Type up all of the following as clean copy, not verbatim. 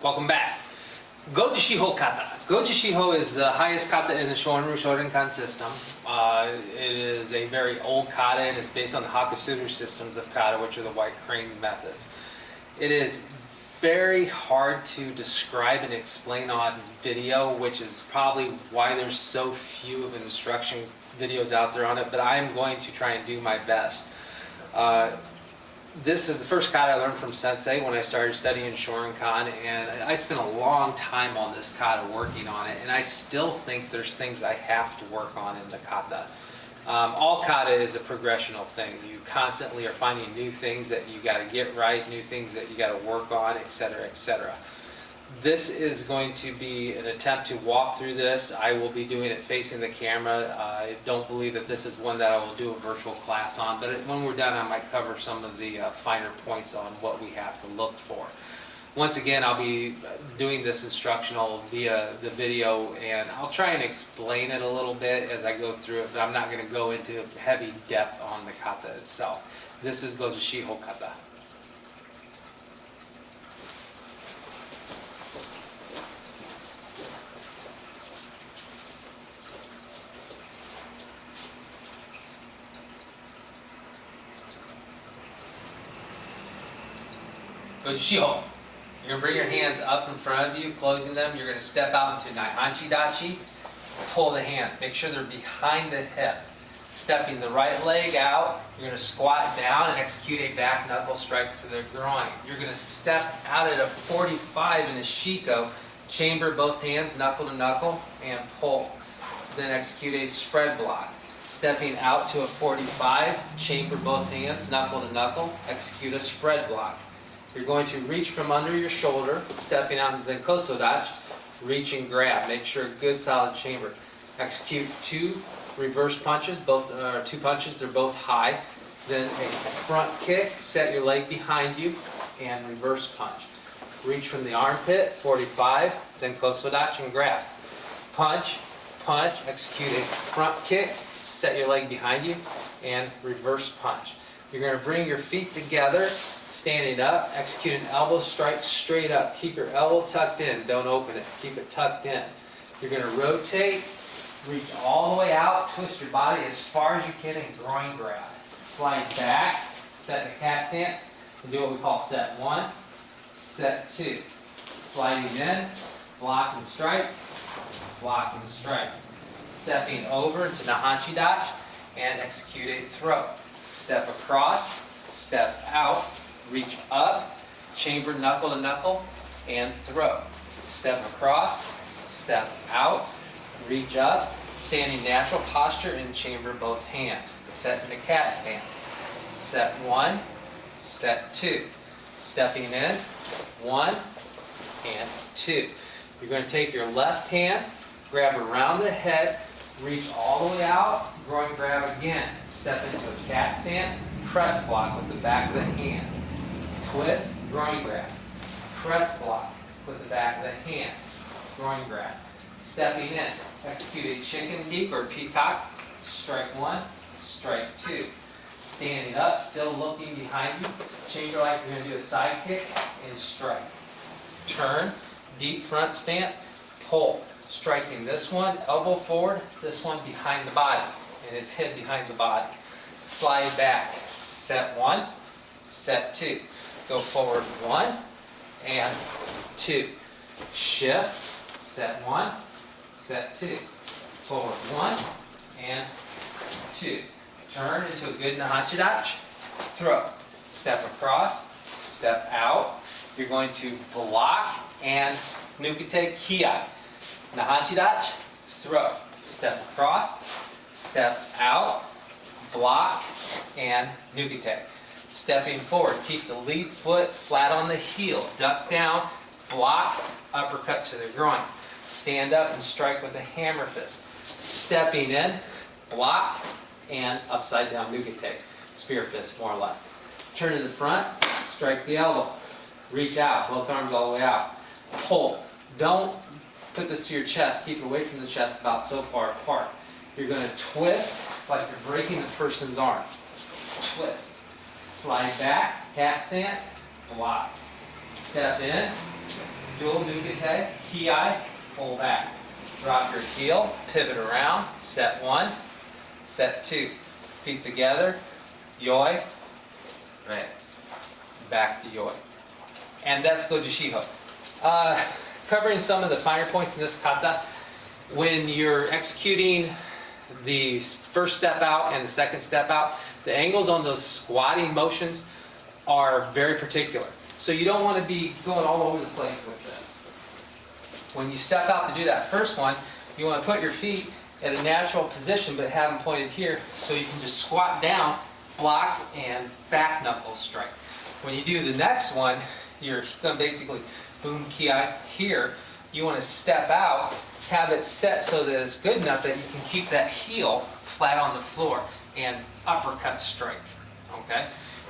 Welcome back. Gojushiho Kata. Gojushiho is the highest kata in the Shorinkan system. It is a very old kata and it's based on the Hakusuru systems of kata, which are the white crane methods. It is very hard to describe and explain on video, which is probably why there's so few of instruction videos out there on it, but I'm going to try and do my best. This is the first kata I learned from Sensei when I started studying Shorinkan, and I spent a long time on this kata working on it, and I still think there's things I have to work on in the kata. All kata is a progressional thing. You constantly are finding new things that you got to get right, new things that you got to work on, etc., etc. This is going to be an attempt to walk through this. I will be doing it facing the camera. I don't believe that this is one that I will do a virtual class on, but when we're done I might cover some of the finer points on what we have to look for. Once again, I'll be doing this instructional via the video, and I'll try and explain it a little bit as I go through it, but I'm not going to go into heavy depth on the kata itself. This is Gojushiho Kata. Gojushiho. You're going to bring your hands up in front of you, closing them. You're going to step out into Naihanchi Dachi. Pull the hands. Make sure they're behind the hip. Stepping the right leg out, you're going to squat down and execute a back knuckle strike to the groin. You're going to step out at a 45 in a Shiko. Chamber both hands, knuckle to knuckle, and pull. Then execute a spread block. Stepping out to a 45, chamber both hands, knuckle to knuckle, execute a spread block. You're going to reach from under your shoulder, stepping out in Zenkoso Dachi, reach and grab. Make sure good solid chamber. Execute two reverse punches, two punches, they're both high. Then a front kick, set your leg behind you, and reverse punch. Reach from the armpit, 45, Zenkoso Dachi, and grab. Punch, punch, execute a front kick, set your leg behind you, and reverse punch. You're going to bring your feet together, standing up, execute an elbow strike straight up. Keep your elbow tucked in, don't open it, keep it tucked in. You're going to rotate, reach all the way out, twist your body as far as you can and groin grab. Slide back, set the cat stance, and do what we call set one, set two. Sliding in, block and strike, block and strike. Stepping over into Naihanchi Dachi and execute a throw. Step across, step out, reach up, chamber knuckle to knuckle, and throw. Step across, step out, reach up, standing natural posture and chamber both hands. Set in the cat stance. Set one, set two. Stepping in, one and two. You're going to take your left hand, grab around the head, reach all the way out, groin grab again. Step into a cat stance, press block with the back of the hand. Twist, groin grab. Press block with the back of the hand. Groin grab. Stepping in, execute a chicken geek or peacock. Strike one, strike two. Standing up, still looking behind you. Chamber like you're going to do a side kick and strike. Turn, deep front stance, pull. Striking this one, elbow forward, this one behind the body. And it's hip behind the body. Slide back. Set one, set two. Go forward one and two. Shift, set one, set two. Forward one and two. Turn into a good Naihanchi Dachi. Throw. Step across, step out. You're going to block and nukite kiai. Naihanchi Dachi, throw. Step across, step out, block, and nukite. Stepping forward, keep the lead foot flat on the heel. Duck down, block, uppercut to the groin. Stand up and strike with a hammer fist. Stepping in, block, and upside down nukite. Spear fist, more or less. Turn to the front, strike the elbow. Reach out, both arms all the way out. Pull. Don't put this to your chest. Keep it away from the chest about so far apart. You're going to twist like you're breaking the person's arm. Twist. Slide back, cat stance, block. Step in, dual nugate, ki, pull back. Drop your heel, pivot around, set 1, set 2. Feet together, yoi, right, back to yoi. And that's Gojushiho. Covering some of the finer points in this kata, when you're executing the first step out and the second step out, the angles on those squatting motions are very particular. So you don't want to be going all over the place with this. When you step out to do that first one, you want to put your feet at a natural position but have them pointed here so you can just squat down, block, and back knuckle strike. When you do the next one, you're going to basically boom ki here. You want to step out, have it set so that it's good enough that you can keep that heel flat on the floor and uppercut strike. Okay?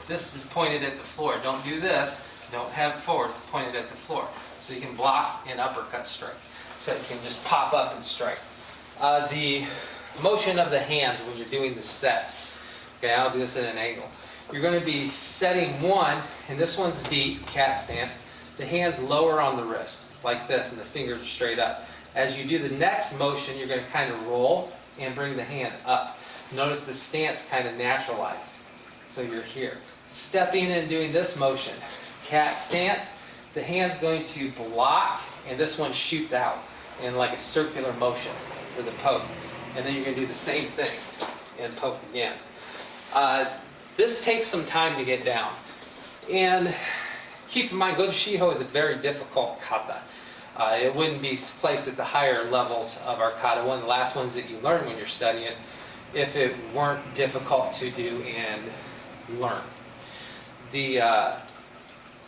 This is pointed at the floor. Don't do this. Don't have it forward. It's pointed at the floor. So you can block and uppercut strike. So you can just pop up and strike. The motion of the hands when you're doing the sets. Okay, I'll do this at an angle. You're going to be setting one, and this one's deep, cat stance. The hands lower on the wrist, like this, and the fingers are straight up. As you do the next motion, you're going to kind of roll and bring the hand up. Notice the stance kind of naturalized. So you're here. Stepping and doing this motion, cat stance, the hand's going to block, and this one shoots out in like a circular motion for the poke. And then you're going to do the same thing and poke again. This takes some time to get down. And keep in mind, Gojushiho is a very difficult kata. It wouldn't be placed at the higher levels of our kata, one of the last ones that you learn when you're studying, if it weren't difficult to do and learn. The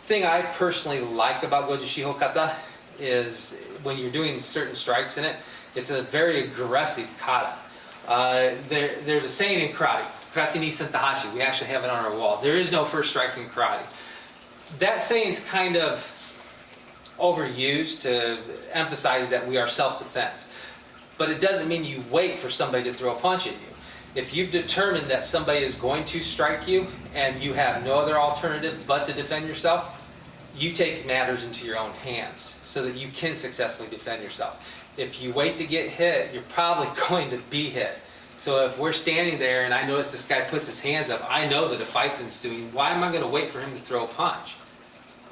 thing I personally like about Gojushiho Kata is when you're doing certain strikes in it, it's a very aggressive kata. There's a saying in karate, karate ni sentahashi, we actually have it on our wall. There is no first strike in karate. That saying's kind of overused to emphasize that we are self-defense. But it doesn't mean you wait for somebody to throw a punch at you. If you've determined that somebody is going to strike you and you have no other alternative but to defend yourself, you take matters into your own hands so that you can successfully defend yourself. If you wait to get hit, you're probably going to be hit. So if we're standing there and I notice this guy puts his hands up, I know that a fight's ensuing. Why am I going to wait for him to throw a punch?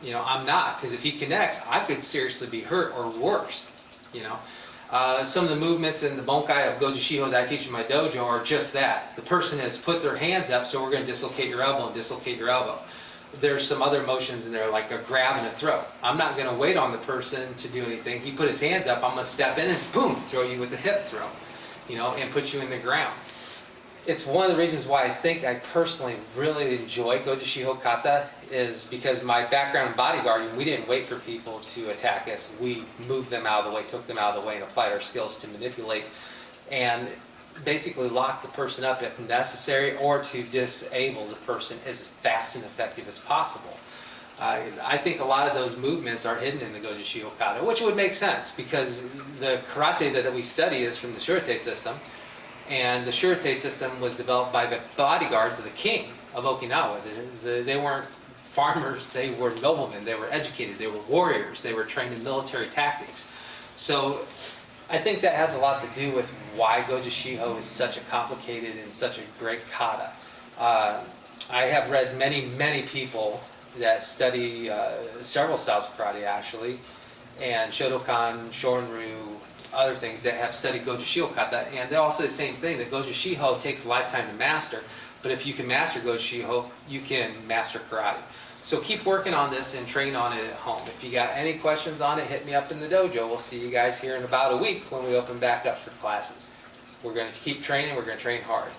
You know, I'm not, because if he connects, I could seriously be hurt or worse. You know, some of the movements in the Bonkai of Gojushiho that I teach in my dojo are just that. The person has put their hands up, so we're going to dislocate your elbow and dislocate your elbow. There's some other motions in there, like a grab and a throw. I'm not going to wait on the person to do anything. He put his hands up, I'm going to step in and boom, throw you with a hip throw, you know, and put you in the ground. It's one of the reasons why I think I personally really enjoy Gojushiho Kata is because my background in bodyguarding, we didn't wait for people to attack us. We moved them out of the way, took them out of the way, and applied our skills to manipulate and basically lock the person up if necessary or to disable the person as fast and effective as possible. I think a lot of those movements are hidden in the Gojushiho Kata, which would make sense because the karate that we study is from the Shurite system. And the Shurite system was developed by the bodyguards of the king of Okinawa. They weren't farmers, they were noblemen, they were educated, they were warriors, they were trained in military tactics. So I think that has a lot to do with why Gojushiho is such a complicated and such a great kata. I have read many people that study several styles of karate actually, and Shotokan, Shorin-ryu, other things that have studied Gojushiho Kata, and they all say the same thing, that Gojushiho takes a lifetime to master, but if you can master Gojushiho, you can master karate. So keep working on this and train on it at home. If you got any questions on it, hit me up in the dojo. We'll see you guys here in about a week when we open back up for classes. We're going to keep training, we're going to train hard.